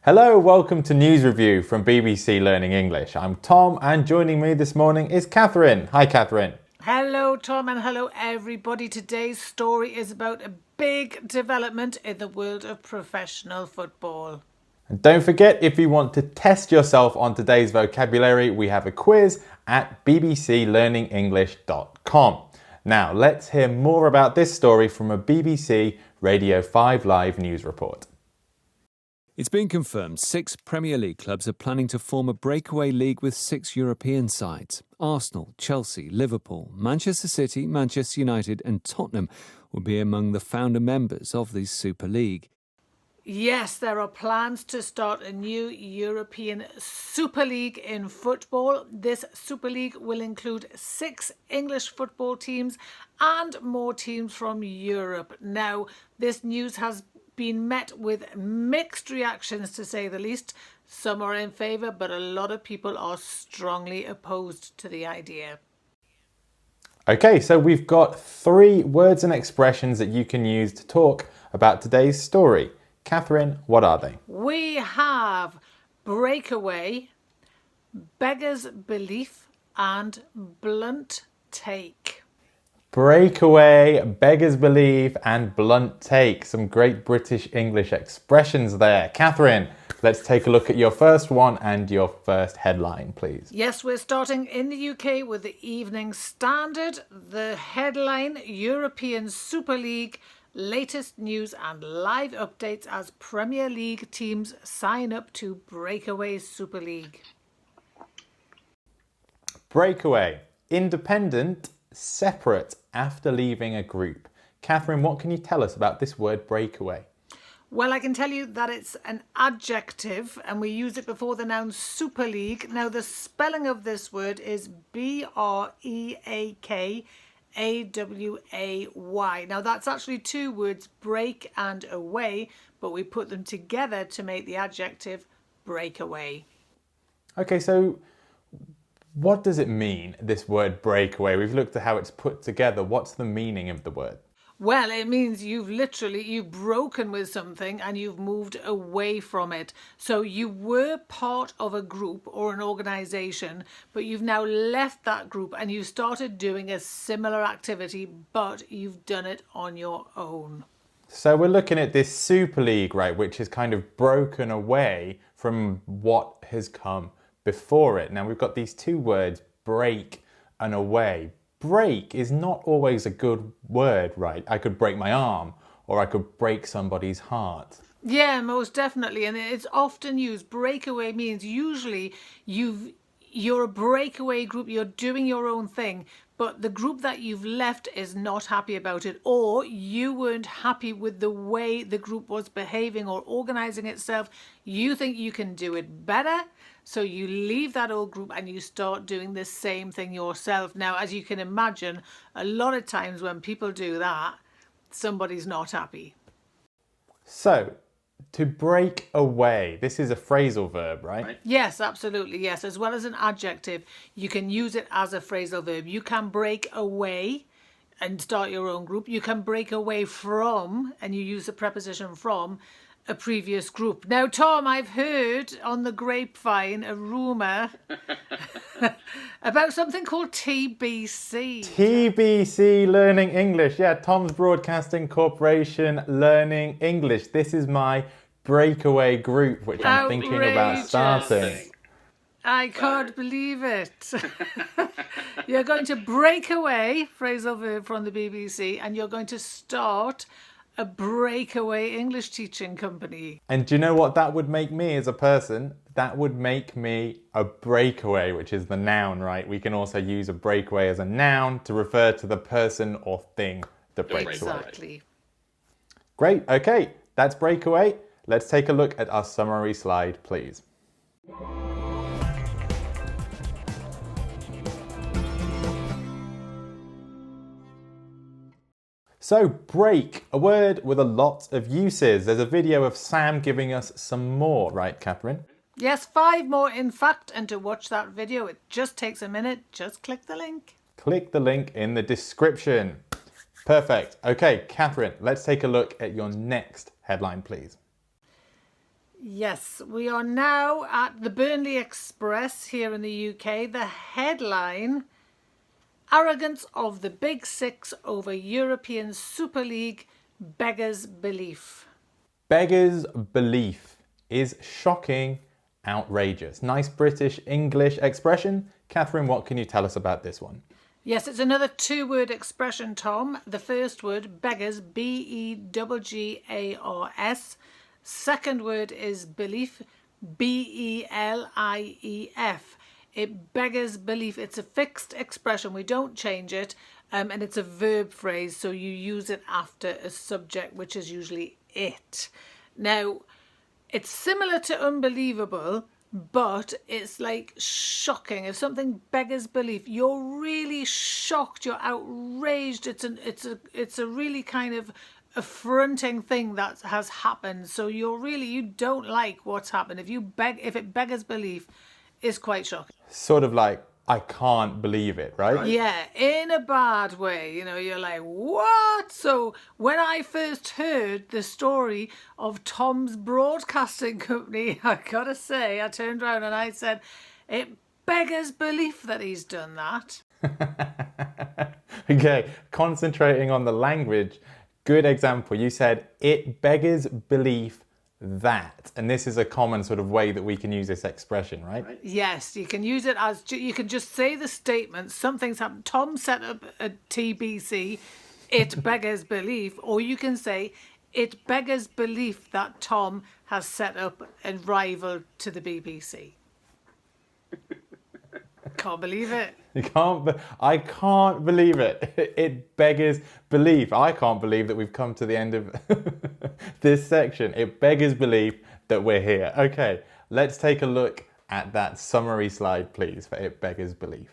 Hello, welcome to News Review from BBC Learning English. I'm Tom and joining me this morning is Catherine. Hi Catherine. Hello Tom and hello everybody. Today's story is about a big development in the world of professional football. And don't forget, if you want to test yourself on today's vocabulary, we have a quiz at bbclearningenglish.com. Now let's hear more about this story from a BBC Radio 5 Live news report. It's been confirmed 6 Premier League clubs are planning to form a breakaway league with 6 European sides. Arsenal, Chelsea, Liverpool, Manchester City, Manchester United and Tottenham will be among the founder members of the Super League. Yes, there are plans to start a new European Super League in football. This Super League will include 6 English football teams and more teams from Europe. Now, this news has been met with mixed reactions, to say the least. Some are in favour, but a lot of people are strongly opposed to the idea. Okay, so we've got 3 words and expressions that you can use to talk about today's story. Catherine, what are they? We have breakaway, beggar's belief, and blunt take. Breakaway, beggar's belief and blunt take. Some great British English expressions there. Catherine, let's take a look at your first one and your first headline, please. Yes, we're starting in the UK with the Evening Standard. The headline, European Super League, latest news and live updates as Premier League teams sign up to Breakaway Super League. Breakaway, independent, separate after leaving a group. Catherine, what can you tell us about this word breakaway? Well, I can tell you that it's an adjective and we use it before the noun Super League. Now, the spelling of this word is B-R-E-A-K-A-W-A-Y. Now, that's actually 2 words, break and away, but we put them together to make the adjective breakaway. Okay, so what does it mean, this word breakaway? We've looked at how it's put together. What's the meaning of the word? Well, it means you've broken with something and you've moved away from it. So you were part of a group or an organisation, but you've now left that group and you started doing a similar activity, but you've done it on your own. So we're looking at this Super League, right, which is kind of broken away from what has come before it. Now we've got these 2 words, break and away. Break is not always a good word, right? I could break my arm or I could break somebody's heart. Yeah, most definitely. And it's often used. Breakaway means usually you're a breakaway group, you're doing your own thing, but the group that you've left is not happy about it, or you weren't happy with the way the group was behaving or organising itself. You think you can do it better, so you leave that old group and you start doing the same thing yourself. Now, as you can imagine, a lot of times when people do that, somebody's not happy. So, to break away, this is a phrasal verb, right? Yes, absolutely, yes. As well as an adjective, you can use it as a phrasal verb. You can break away and start your own group. You can break away from, and you use the preposition from, a previous group. Now, Tom, I've heard on the grapevine a rumour about something called TBC. TBC Learning English. Yeah, Tom's Broadcasting Corporation Learning English. This is my breakaway group, which I'm thinking about starting. I can't believe it. You're going to break away, phrasal verb from the BBC, and you're going to start a breakaway English teaching company. And do you know what that would make me as a person? That would make me a breakaway, which is the noun, right? We can also use a breakaway as a noun to refer to the person or thing that breaks away. Exactly. Great, okay, that's breakaway. Let's take a look at our summary slide, please. So, break, a word with a lot of uses. There's a video of Sam giving us some more, right, Catherine? Yes, 5 more in fact, and to watch that video, it just takes a minute. Just click the link. Click the link in the description. Perfect. Okay, Catherine, let's take a look at your next headline, please. Yes, we are now at the Burnley Express here in the UK. The headline: Arrogance of the Big Six over European Super League beggars belief. Beggars belief is shocking, outrageous. Nice British English expression. Catherine, what can you tell us about this one? Yes, it's another two-word expression, Tom. The first word, beggars, B-E-G-G-A-R-S. Second word is belief, B-E-L-I-E-F. It beggars belief. It's a fixed expression. We don't change it. And it's a verb phrase, so you use it after a subject, which is usually it. Now, it's similar to unbelievable, but it's like shocking. If something beggars belief, you're really shocked, you're outraged. It's a really kind of affronting thing that has happened. So you don't like what's happened. If it beggars belief, it's quite shocking. Sort of like, I can't believe it, right? Yeah, in a bad way. You're like, what? So when I first heard the story of Tom's broadcasting company, I gotta say, I turned around and I said, it beggars belief that he's done that. Okay, concentrating on the language. Good example. You said, it beggars belief that. And this is a common sort of way that we can use this expression, right? Yes, you can use it as, you can just say the statement, something's happened. Tom set up a TBC, it beggars belief, or you can say, it beggars belief that Tom has set up a rival to the BBC. Can't believe it. I can't believe it. It beggars belief. I can't believe that we've come to the end of this section. It beggars belief that we're here. Okay, let's take a look at that summary slide, please, for it beggars belief.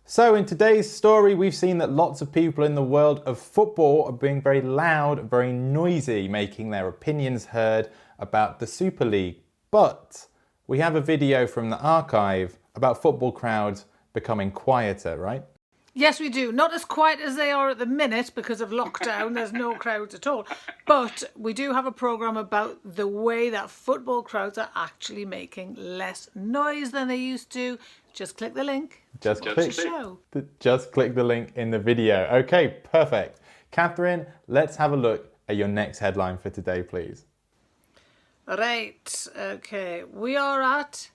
So in today's story, we've seen that lots of people in the world of football are being very loud, very noisy, making their opinions heard about the Super League. But we have a video from the archive about football crowds becoming quieter, right? Yes, we do. Not as quiet as they are at the minute because of lockdown. There's no crowds at all. But we do have a programme about the way that football crowds are actually making less noise than they used to. Just click the link. Just click the link in the video. Okay, perfect. Catherine, let's have a look at your next headline for today, please. Right, okay. We are at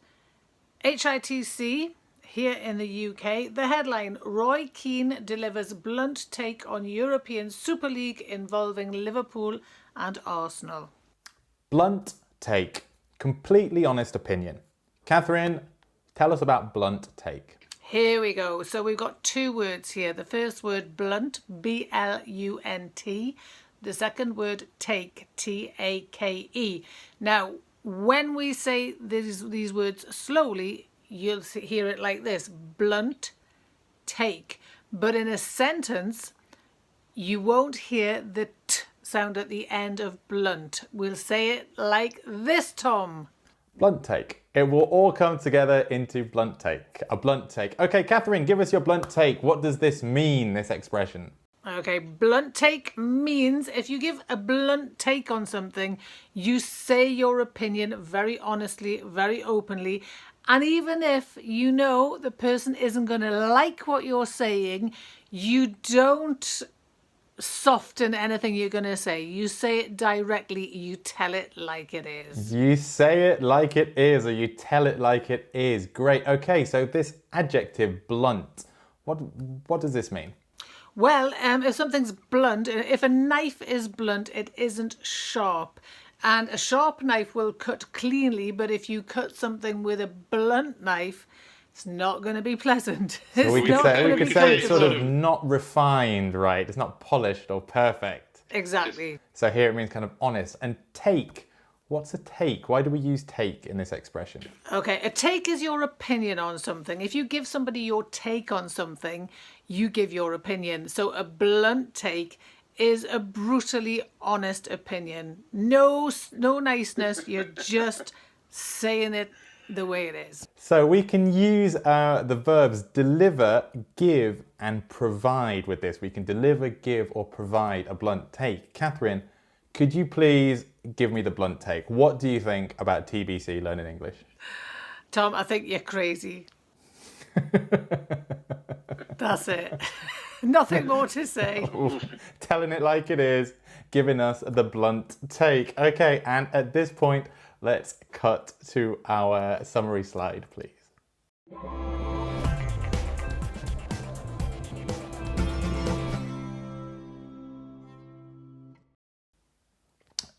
HITC here in the UK. The headline, Roy Keane delivers blunt take on European Super League involving Liverpool and Arsenal. Blunt take. Completely honest opinion. Catherine, tell us about blunt take. Here we go. So we've got two words here. The first word, blunt, B-L-U-N-T. The second word, take, T-A-K-E. Now, when we say these words slowly, you'll hear it like this, blunt, take. But in a sentence, you won't hear the T sound at the end of blunt. We'll say it like this, Tom. Blunt take. It will all come together into blunt take. A blunt take. Okay, Catherine, give us your blunt take. What does this mean, this expression? Okay, blunt take means if you give a blunt take on something, you say your opinion very honestly, very openly. And even if you know the person isn't going to like what you're saying, you don't soften anything you're going to say. You say it directly. You tell it like it is. You say it like it is, or you tell it like it is. Great. Okay, so this adjective, blunt, what does this mean? Well, if something's blunt, if a knife is blunt, it isn't sharp. And a sharp knife will cut cleanly, but if you cut something with a blunt knife, it's not going to be pleasant. So we could say it's sort of not refined, right? It's not polished or perfect. Exactly. So here it means kind of honest. And take, what's a take? Why do we use take in this expression? Okay, a take is your opinion on something. If you give somebody your take on something, you give your opinion. So a blunt take is a brutally honest opinion. No niceness, you're just saying it the way it is. So we can use the verbs deliver, give, and provide with this. We can deliver, give, or provide a blunt take. Catherine, could you please give me the blunt take? What do you think about TBC Learning English? Tom, I think you're crazy. That's it. Nothing more to say. Telling it like it is, giving us the blunt take. Okay, and at this point, let's cut to our summary slide, please.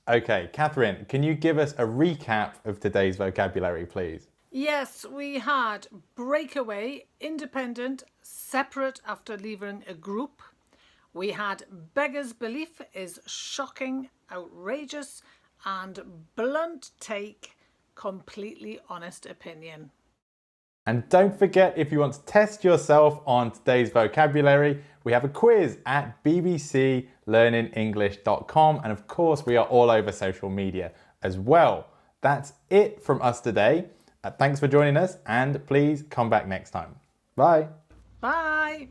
Okay, Catherine, can you give us a recap of today's vocabulary, please? Yes, we had breakaway, independent, separate after leaving a group. We had beggar's belief is shocking, outrageous, and blunt take, completely honest opinion. And don't forget, if you want to test yourself on today's vocabulary, we have a quiz at bbclearningenglish.com. And of course, we are all over social media as well. That's it from us today. Thanks for joining us, and please come back next time. Bye. Bye.